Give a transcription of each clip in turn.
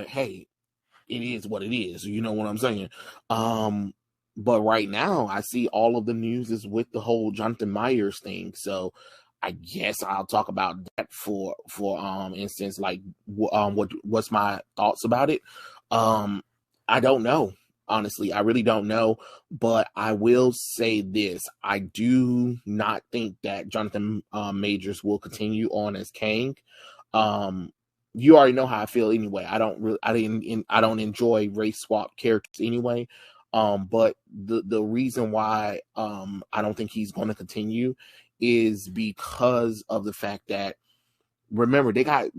hey, it is what it is. You know what I'm saying? But right now, I see all of the news is with the whole Jonathan Myers thing. So I guess I'll talk about that for instance, like what's my thoughts about it. I don't know. Honestly, I really don't know, but I will say this: I do not think that Jonathan Majors will continue on as Kang. You already know how I feel anyway. I don't enjoy race swap characters anyway. But the reason why I don't think he's going to continue is because of the fact that, remember, they got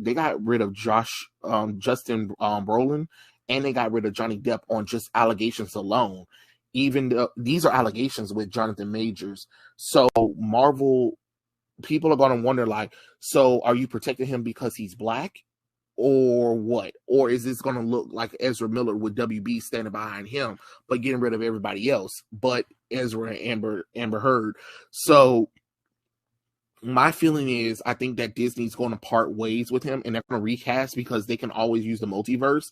rid of Justin Brolin, and they got rid of Johnny Depp on just allegations alone. Even these are allegations with Jonathan Majors. So Marvel people are going to wonder, like, so are you protecting him because he's black? Or what? Or is this going to look like Ezra Miller with WB standing behind him, but getting rid of everybody else, but Ezra and Amber Heard? So my feeling is, I think that Disney's going to part ways with him, and they're going to recast because they can always use the multiverse.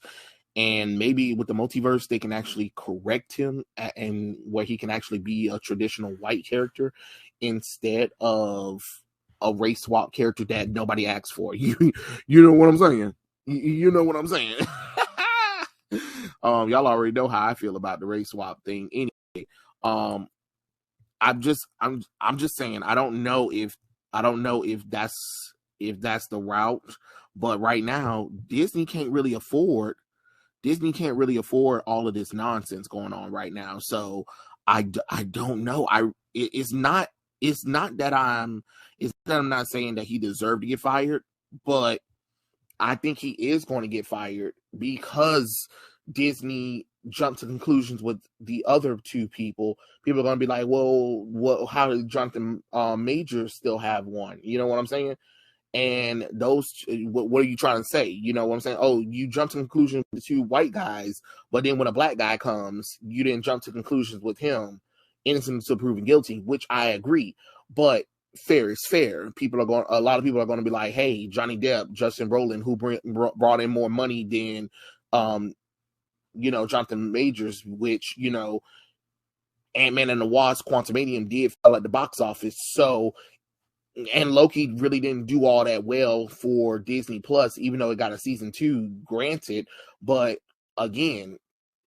And maybe with the multiverse, they can actually correct him and where he can actually be a traditional white character instead of a race swap character that nobody asked for. You know what I'm saying? You know what I'm saying? Y'all already know how I feel about the race swap thing. Anyway, I'm just saying, I don't know if that's the route, but right now Disney can't really afford all of this nonsense going on right now. So I don't know. It's not that I'm not saying that he deserved to get fired, but I think he is going to get fired because Disney jumped to conclusions with the other two people. People are going to be like, well, how did Jonathan Majors still have one? You know what I'm saying? And those, what are you trying to say? You know what I'm saying? Oh, you jumped to conclusions with two white guys, but then when a black guy comes, you didn't jump to conclusions with him, innocent until proven guilty, which I agree. But fair is fair. A lot of people are going to be like, hey, Johnny Depp, Justin Brolin, who brought in more money than, Jonathan Majors, which, Ant-Man and the Wasp: Quantumanium did fell at the box office. So, and Loki really didn't do all that well for Disney Plus, even though it got a season 2 granted. But again,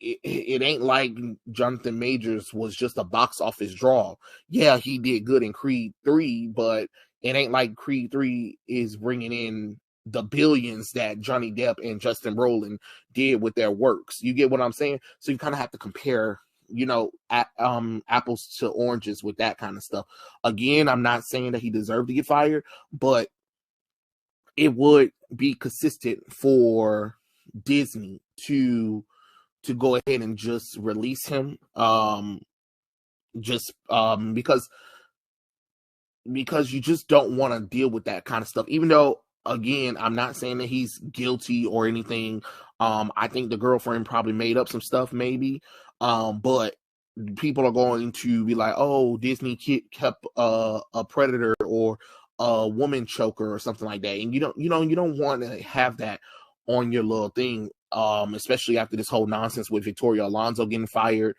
it ain't like Jonathan Majors was just a box office draw. Yeah, he did good in Creed 3, but it ain't like Creed 3 is bringing in the billions that Johnny Depp and Justin Brolin did with their works. You get what I'm saying? So you kind of have to compare, apples to oranges with that kind of stuff. Again, I'm not saying that he deserved to get fired, but it would be consistent for Disney to go ahead and just release him, because you just don't want to deal with that kind of stuff. Even though, again, I'm not saying that he's guilty or anything. I think the girlfriend probably made up some stuff, maybe. But people are going to be like, oh, Disney kept a predator or a woman choker or something like that. And you don't want to have that on your little thing, especially after this whole nonsense with Victoria Alonso getting fired,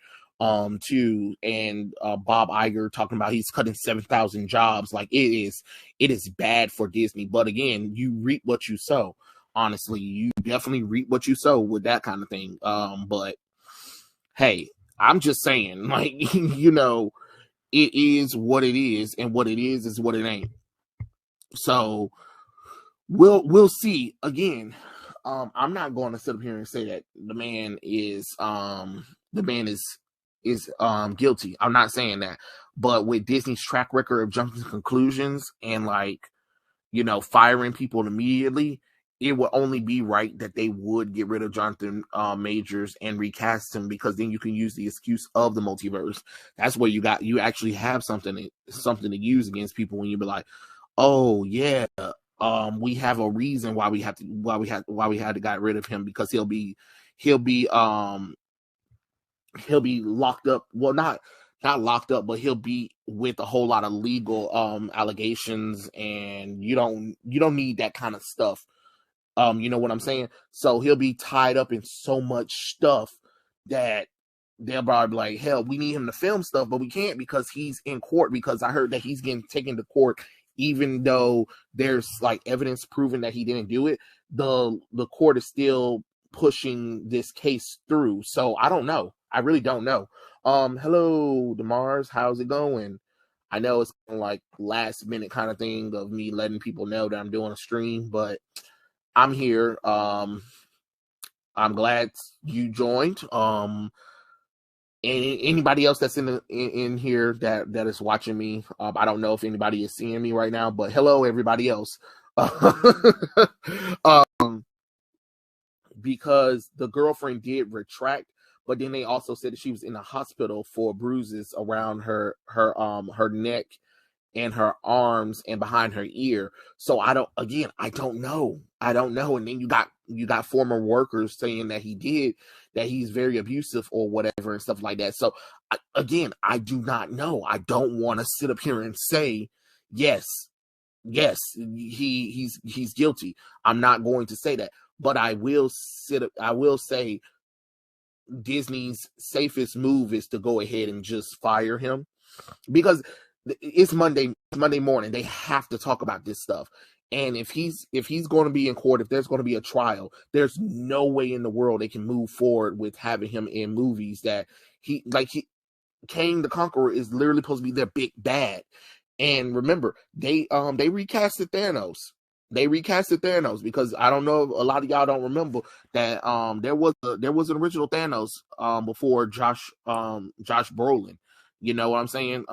too, and Bob Iger talking about he's cutting 7,000 jobs. Like, it is bad for Disney. But again, you reap what you sow. Honestly, you definitely reap what you sow with that kind of thing. But hey, I'm just saying, like, it is what it is, and what it is what it ain't. So we'll see. Again, I'm not going to sit up here and say that the man is guilty. I'm not saying that. But with Disney's track record of jumping to conclusions and, like, firing people immediately, it would only be right that they would get rid of Jonathan Majors and recast him, because then you can use the excuse of the multiverse. That's where you actually have something to use against people when you be like, oh yeah, we have a reason why we had to get rid of him, because he'll be locked up. Well, not locked up, but he'll be with a whole lot of legal allegations, and you don't need that kind of stuff You know what I'm saying? So he'll be tied up in so much stuff that they'll probably be like, hell, we need him to film stuff, but we can't because he's in court, because I heard that he's getting taken to court even though there's like evidence proving that he didn't do it. The court is still pushing this case through. So I don't know. I really don't know. Hello, Demars, how's it going? I know it's like last minute kind of thing of me letting people know that I'm doing a stream, but I'm here. I'm glad you joined. And anybody else that's in here that is watching me, I don't know if anybody is seeing me right now, but hello, everybody else. Because the girlfriend did retract, but then they also said that she was in the hospital for bruises around her neck and her arms and behind her ear. So I don't know. And then you got former workers saying that he's very abusive or whatever and stuff like that. So I do not know. I don't want to sit up here and say, yes, he's guilty. I'm not going to say that, but I will say Disney's safest move is to go ahead and just fire him, because it's Monday morning. They have to talk about this stuff. And if he's going to be in court, if there's going to be a trial, there's no way in the world they can move forward with having him in movies that Kang the Conqueror is literally supposed to be their big bad. And remember, they recasted Thanos. They recasted Thanos because I don't know, a lot of y'all don't remember that there was an original Thanos before Josh Brolin. You know what I'm saying?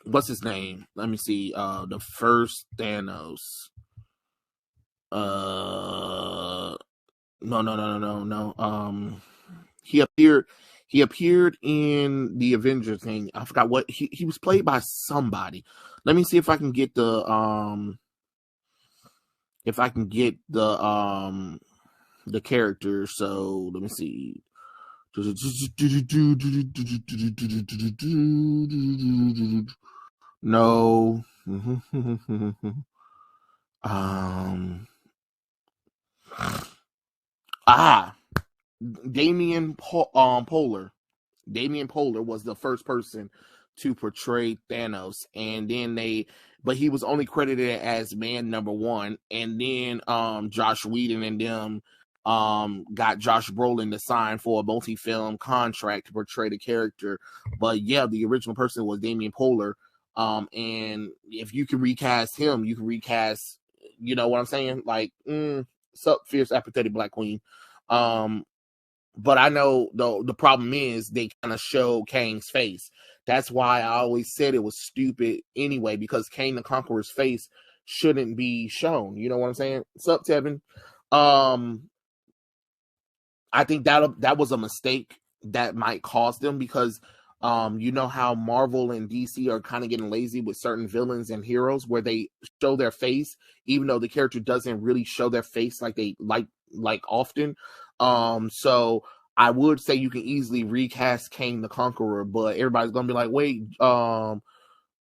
What's his name? Let me see. The first Thanos. No. He appeared in the Avengers thing. I forgot what he was played by somebody. Let me see if I can get the character. So let me see. No. Damian Poehler. Damian Poehler was the first person to portray Thanos, and then but he was only credited as man number one, and then Josh Whedon and them got Josh Brolin to sign for a multi-film contract to portray the character. But yeah, the original person was Damian Poehler. And if you can recast him, you can recast, you know what I'm saying? Like, sup, fierce, apathetic Black Queen. But I know the problem is they kind of show Kang's face. That's why I always said it was stupid anyway, because Kang the Conqueror's face shouldn't be shown. You know what I'm saying? Sup, Tevin? I think that was a mistake that might cost them, because you know how Marvel and DC are kind of getting lazy with certain villains and heroes where they show their face, even though the character doesn't really show their face like they like often. So I would say you can easily recast Kang the Conqueror, but everybody's gonna be like, wait,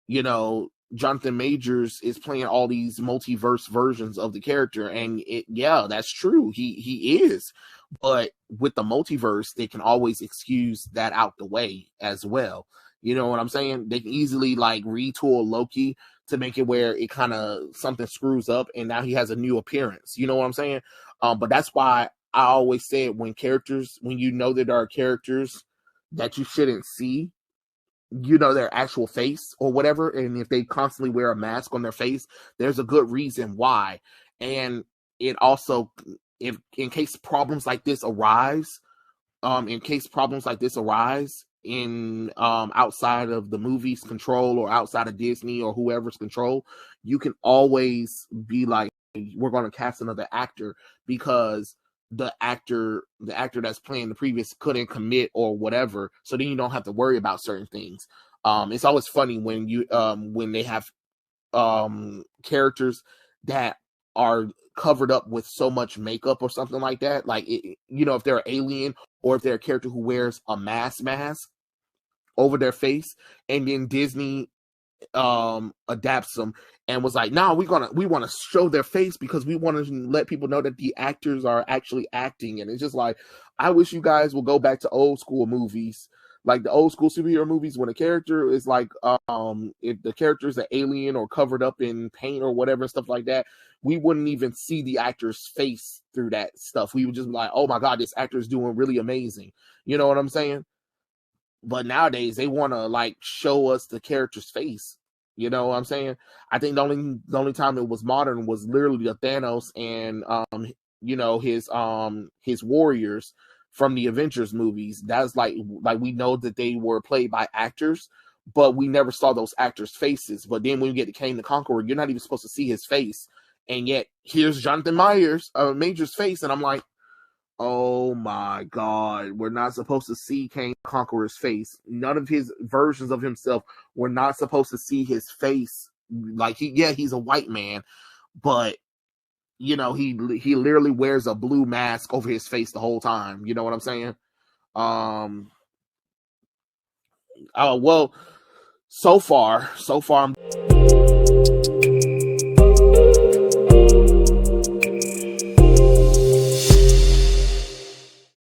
you know, Jonathan Majors is playing all these multiverse versions of the character, and that's true. He is, but with the multiverse, they can always excuse that out the way as well. You know what I'm saying? They can easily like retool Loki to make it where it kind of something screws up, and now he has a new appearance. You know what I'm saying? But that's why I always said when you know that there are characters that you shouldn't see, you know, their actual face or whatever, and if they constantly wear a mask on their face, there's a good reason why. And it also, if in case problems like this arise in outside of the movie's control or outside of Disney or whoever's control, you can always be like, we're going to cast another actor because the actor that's playing the previous couldn't commit or whatever. So then you don't have to worry about certain things. It's always funny when they have characters that are covered up with so much makeup or something like that. Like, if they're an alien or if they're a character who wears a mask over their face, and then Disney adapts them and was like, no, we want to show their face because we want to let people know that the actors are actually acting. And it's just like, I wish you guys will go back to old school movies, like the old school superhero movies, when a character is like, if the character is an alien or covered up in paint or whatever, stuff like that, we wouldn't even see the actor's face through that stuff. We would just be like, oh my God, this actor is doing really amazing. You know what I'm saying? But nowadays they want to like show us the character's face. You know what I'm saying? I think the only time it was modern was literally the Thanos and his warriors from the Avengers movies. That's like we know that they were played by actors, but we never saw those actors' faces. But then when you get to Kang the Conqueror, you're not even supposed to see his face, and yet here's Jonathan Major's face, and I'm like, oh my God, we're not supposed to see Kang Conqueror's face. None of his versions of himself, we're not supposed to see his face. Like he's a white man, but he literally wears a blue mask over his face the whole time. You know what I'm saying? Oh well, so far,